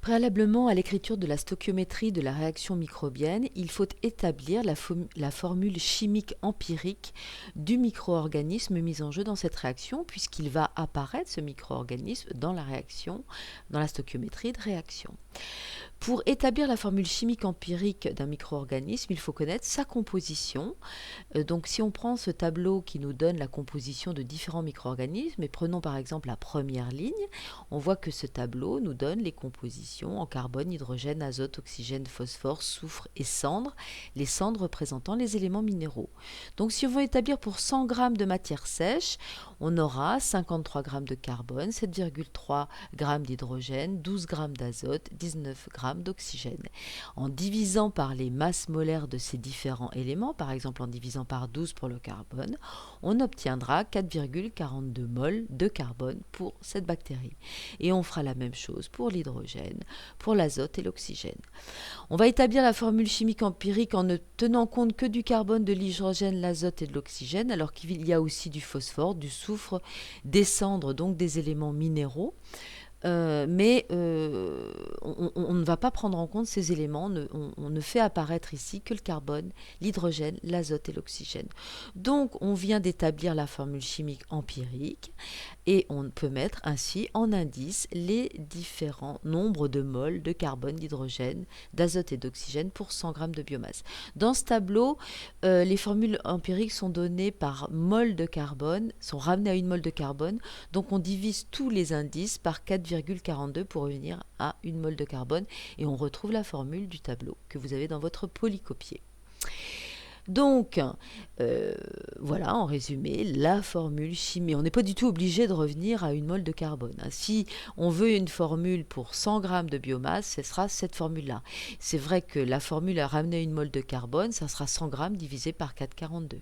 Préalablement à l'écriture de la stoichiométrie de la réaction microbienne, il faut établir la formule chimique empirique du micro-organisme mis en jeu dans cette réaction, puisqu'il va apparaître, ce micro-organisme, dans la réaction, dans la stoichiométrie de réaction. Pour établir la formule chimique empirique d'un micro-organisme, il faut connaître sa composition. Donc si on prend ce tableau qui nous donne la composition de différents micro-organismes, et prenons par exemple la première ligne, on voit que ce tableau nous donne les compositions en carbone, hydrogène, azote, oxygène, phosphore, soufre et cendres, les cendres représentant les éléments minéraux. Donc si on veut établir pour 100 g de matière sèche, on aura 53 g de carbone, 7,3 g d'hydrogène, 12 g d'azote, 19 g d'oxygène. En divisant par les masses molaires de ces différents éléments, par exemple en divisant par 12 pour le carbone, on obtiendra 4,42 moles de carbone pour cette bactérie. Et on fera la même chose pour l'hydrogène, pour l'azote et l'oxygène. On va établir la formule chimique empirique en ne tenant compte que du carbone, de l'hydrogène, l'azote et de l'oxygène, alors qu'il y a aussi du phosphore, du soufre, des cendres, donc des éléments minéraux. Mais on ne va pas prendre en compte ces éléments, on ne fait apparaître ici que le carbone, l'hydrogène, l'azote et l'oxygène. Donc on vient d'établir la formule chimique empirique et on peut mettre ainsi en indice les différents nombres de moles de carbone, d'hydrogène, d'azote et d'oxygène pour 100 g de biomasse. Dans ce tableau, les formules empiriques sont données par mol de carbone, sont ramenées à une mole de carbone, donc on divise tous les indices par 4,42 pour revenir à une mole de carbone et on retrouve la formule du tableau que vous avez dans votre polycopier. Donc, voilà, en résumé, la formule chimique. On n'est pas du tout obligé de revenir à une mole de carbone. Si on veut une formule pour 100 g de biomasse, ce sera cette formule-là. C'est vrai que la formule à ramener à une mole de carbone, ça sera 100 g divisé par 4,42.